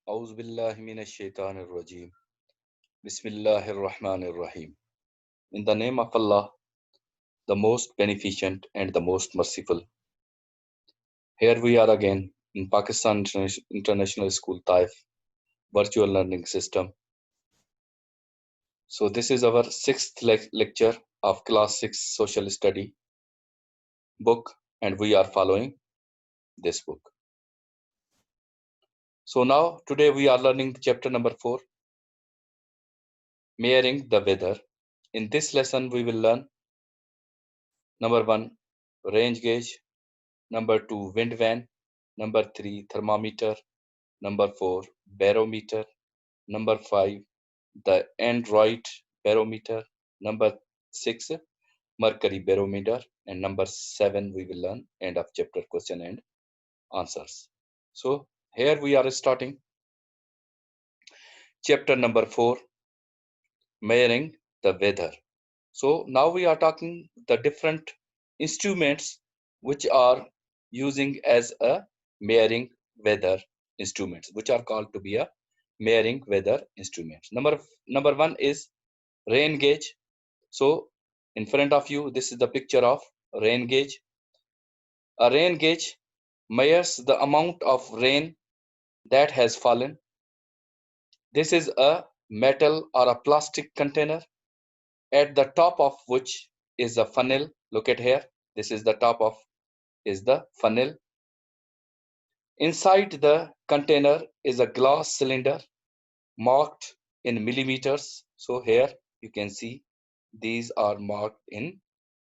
أعوذ بالله من الشيطان الرجيم. Bismillahir Rahmanir Rahim. In the name of Allah, the most beneficent and the most merciful. Here we are again in Pakistan International School Taif virtual learning system. So this is our sixth lecture of class 6 social study book, and we are following this book. So now today we are learning chapter number 4, measuring the weather. In this lesson we will learn number 1, range gauge, number 2, wind vane, number 3, thermometer, number 4, barometer, number 5, the Android barometer, number 6, mercury barometer, and number 7 we will learn end of chapter question and answers. So here we are starting chapter number 4, measuring the weather. So now we are talking the different instruments which are using as a measuring weather instruments, which are called to be a measuring weather instruments. Number 1 is rain gauge. So in front of you, this is the picture of rain gauge. A rain gauge measures the amount of rain that has fallen. This is a metal or a plastic container at the top of which is a funnel. Look at here. This is the top of is the funnel. Inside the container is a glass cylinder marked in millimeters. So here you can see these are marked in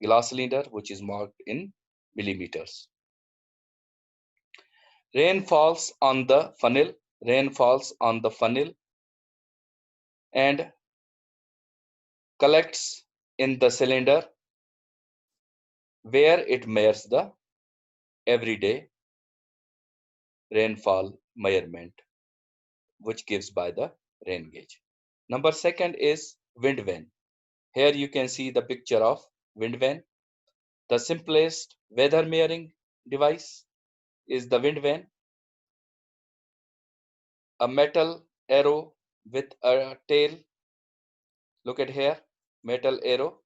glass cylinder, which is marked in millimeters. Rain falls on the funnel. Rain falls on the funnel and collects in the cylinder where it measures the everyday rainfall measurement, which gives by the rain gauge. Number second is wind vane. Here you can see the picture of wind vane. The simplest weather measuring device is the wind vane, a metal arrow with a tail. Look at here, metal arrow.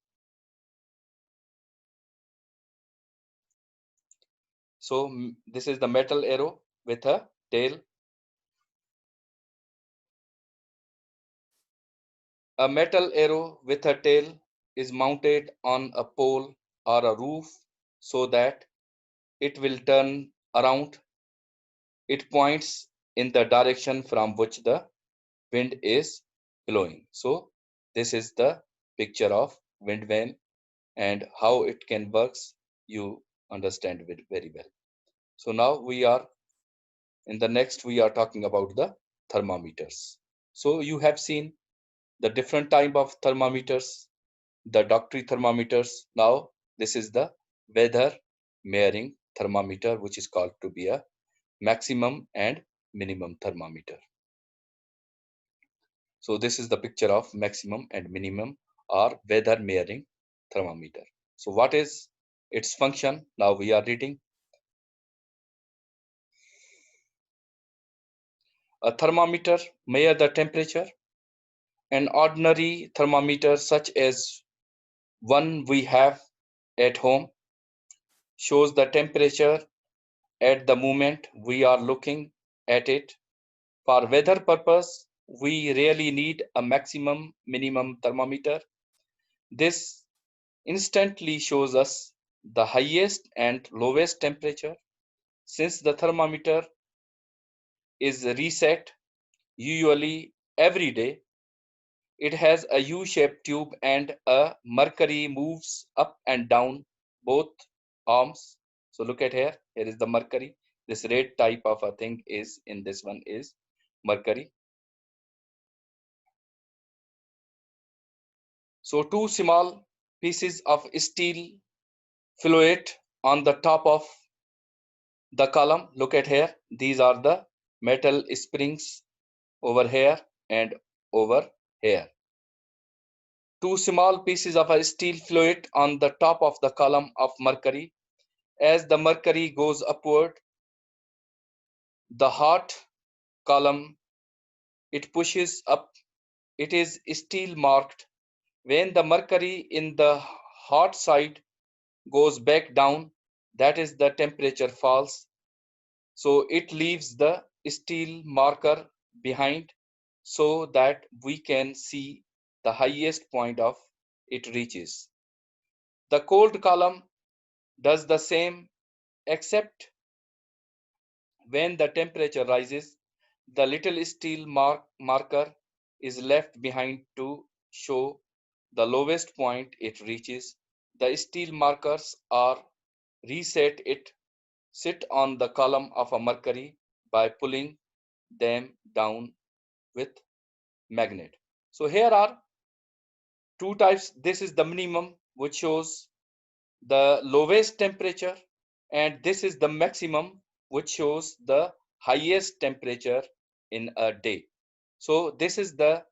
So this is the metal arrow with a tail. A metal arrow with a tail is mounted on a pole or a roof so that it will turn around. It points in the direction from which the wind is blowing. So this is the picture of wind vane and how it can works. You understand it very well. So now we are in the next we are talking about the thermometers. So you have seen the different type of thermometers, the doctory thermometers. Now this is the weather measuring thermometer, which is called to be a maximum and minimum thermometer. So this is the picture of maximum and minimum or weather measuring thermometer. So what is its function? Now we are reading. A thermometer measures the temperature. An ordinary thermometer such as one we have at home shows the temperature at the moment we are looking at it. For weather purpose, we really need a maximum minimum thermometer. This instantly shows us the highest and lowest temperature. Since the thermometer is reset usually every day, it has a U-shaped tube and a mercury moves up and down both arms. So look at here. Here is the mercury. This red type of a thing is in this one is mercury. So two small pieces of steel fluid on the top of the column. Look at here. These are the metal springs over here and over here. Two small pieces of a steel fluid on the top of the column of mercury. As the mercury goes upward, the hot column it pushes up. It is steel marked. When the mercury in the hot side goes back down, that is the temperature falls. So it leaves the steel marker behind so that we can see the highest point of it reaches. The cold column does the same, except when the temperature rises, the little steel marker is left behind to show the lowest point it reaches. The steel markers are reset it sit on the column of a mercury by pulling them down with magnet. So here are two types. This is the minimum, which shows the lowest temperature, and this is the maximum, which shows the highest temperature in a day. So this is the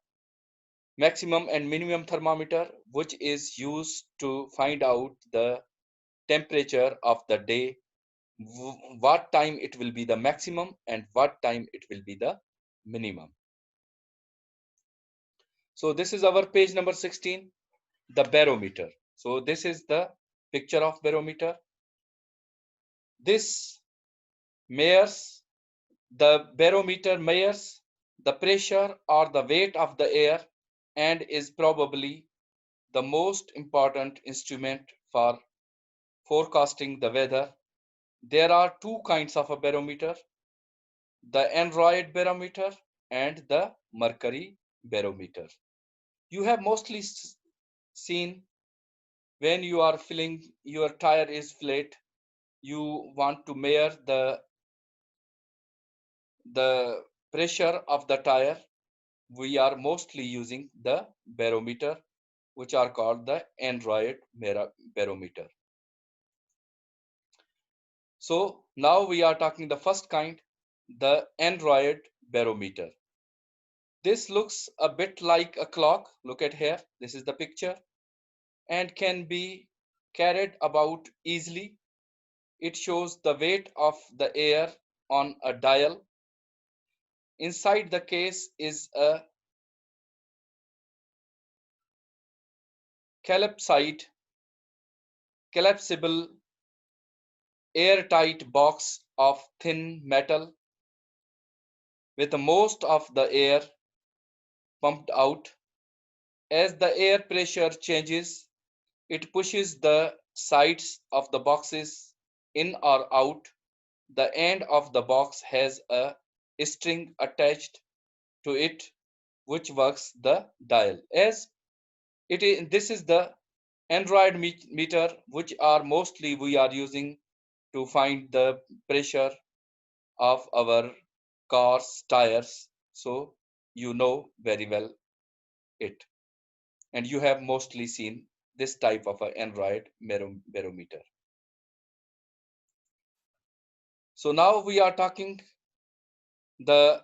maximum and minimum thermometer, which is used to find out the temperature of the day, what time it will be the maximum and what time it will be the minimum. So this is our page number 16, the barometer. So this is the picture of barometer. This measures, the barometer measures the pressure or the weight of the air and is probably the most important instrument for forecasting the weather. There are two kinds of a barometer, the aneroid barometer and the mercury barometer. You have mostly seen when you are feeling your tire is flat, you want to measure the pressure of the tire. We are mostly using the barometer, which are called the aneroid barometer. So now we are talking the first kind, the aneroid barometer. This looks a bit like a clock. Look at here. This is the picture and can be carried about easily. It shows the weight of the air on a dial. Inside the case is a collapsible airtight box of thin metal with most of the air pumped out. As the air pressure changes, it pushes the sides of the boxes in or out. The end of the box has a string attached to it which works the dial. As it is, this is the aneroid meter, which are mostly we are using to find the pressure of our car's tires. So you know very well it, and you have mostly seen this type of an aneroid barometer. So now we are talking the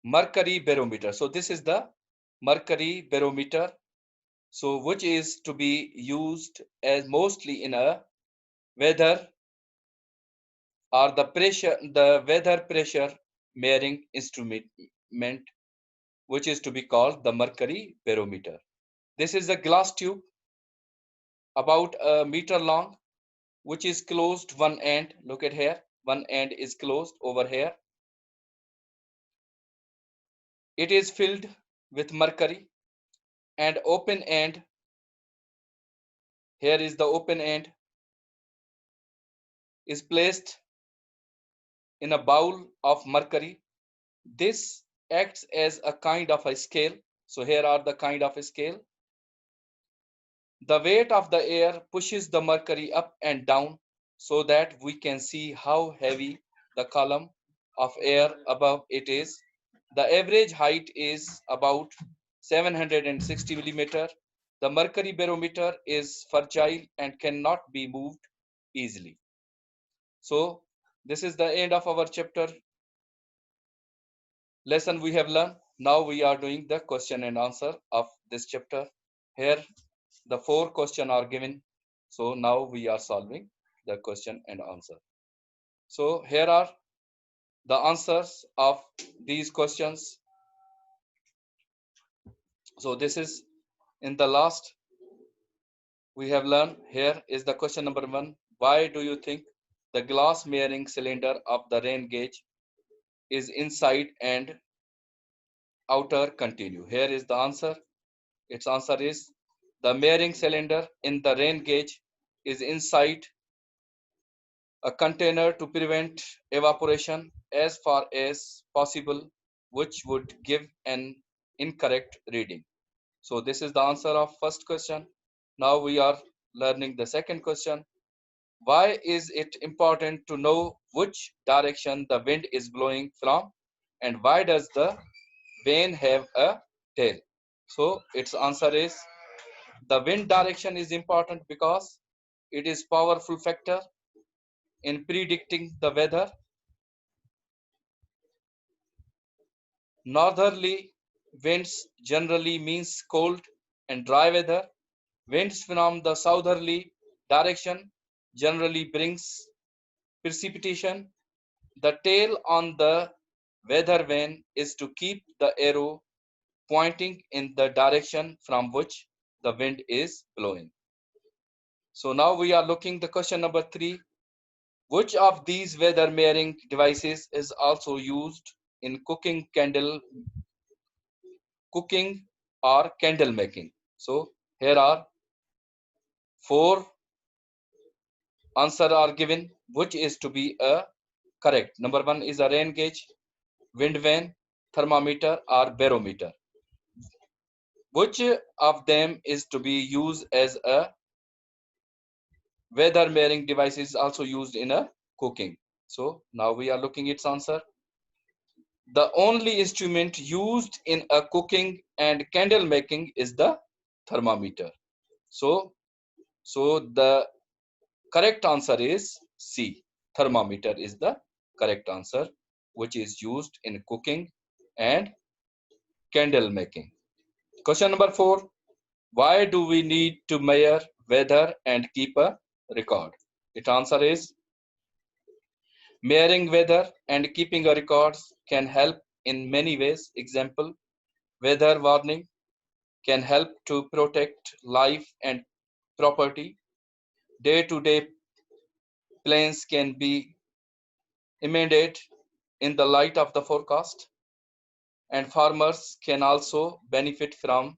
mercury barometer. So this is the mercury barometer, so which is to be used as mostly in a weather or the weather pressure measuring instrument, which is to be called the mercury barometer. This is a glass tube about a meter long, which is closed one end. Look at here, one end is closed over here. It is filled with mercury, and open end, here is the open end, is placed in a bowl of mercury. This acts as a kind of a scale. So here are the kind of a scale. The weight of the air pushes the mercury up and down so that we can see how heavy the column of air above it is. The average height is about 760 millimeter. The mercury barometer is fragile and cannot be moved easily. So this is the end of our chapter lesson we have learned. Now we are doing the question and answer of this chapter. Here the 4 questions are given. So now we are solving the question and answer. So here are the answers of these questions. So this is in the last we have learned. Here is the question number 1. Why do you think the glass measuring cylinder of the rain gauge is inside and outer continue? Here is the answer. Its answer is the measuring cylinder in the rain gauge is inside a container to prevent evaporation as far as possible, which would give an incorrect reading. So this is the answer of first question. Now we are learning the second question. Why is it important to know which direction the wind is blowing from, and why does the vane have a tail? So its answer is the wind direction is important because it is powerful factor in predicting the weather. Northerly winds generally means cold and dry weather. Winds from the southerly direction generally brings precipitation. The tail on the weather vane is to keep the arrow pointing in the direction from which the wind is blowing. So now we are looking the question number 3. Which of these weather measuring devices is also used in cooking or candle making? So here are 4 answers are given, which is to be a correct. Number 1 is a rain gauge, wind vane, thermometer or barometer. Which of them is to be used as a weather measuring device is also used in a cooking? So now we are looking its answer. The only instrument used in a cooking and candle making is the thermometer. So the correct answer is C. Thermometer is the correct answer, which is used in cooking and candle making. Question number 4. Why do we need to measure weather and keep a record? Its answer is measuring weather and keeping a records can help in many ways. Example, weather warning can help to protect life and property. Day-to-day plans can be amended in the light of the forecast, and farmers can also benefit from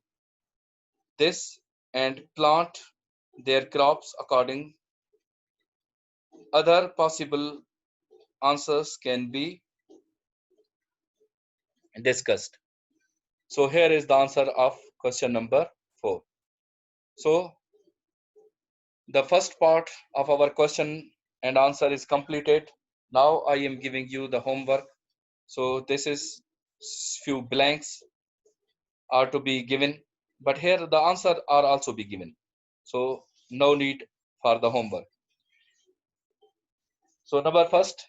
this and plant their crops according. Other possible answers can be discussed. So here is the answer of question number 4. So the first part of our question and answer is completed. Now I am giving you the homework. So this is few blanks are to be given, but here the answer are also be given. So no need for the homework. So number first,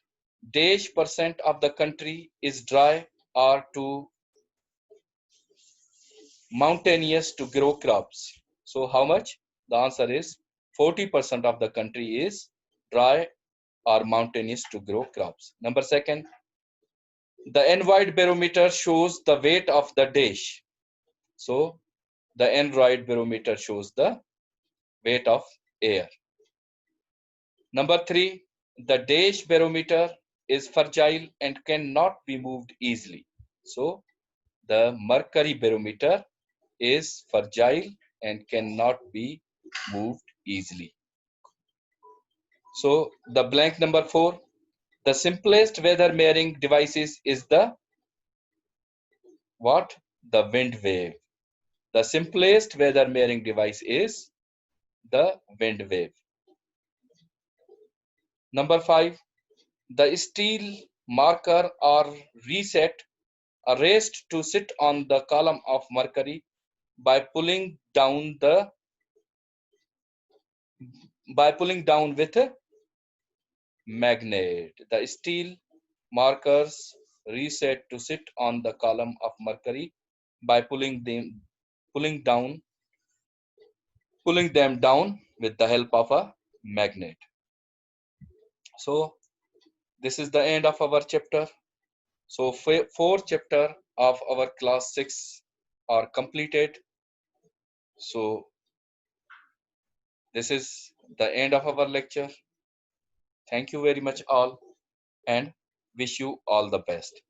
dash percent of the country is dry or too mountainous to grow crops. So how much? The answer is 40% of the country is dry or mountainous to grow crops. Number second, the Android barometer shows the weight of the dash. So the Android barometer shows the weight of air. Number 3, the dash barometer is fragile and cannot be moved easily. So the mercury barometer is fragile and cannot be moved easily. So the blank number 4, the simplest weather measuring devices is the what? The wind wave. The simplest weather measuring device is the wind wave. Number 5, the steel marker are reset, raised to sit on the column of mercury by pulling down with a magnet. The steel markers reset to sit on the column of mercury by pulling down pulling them down with the help of a magnet. So this is the end of our chapter. So fourth chapter of our class 6 are completed. So this is the end of our lecture. Thank you very much all and wish you all the best.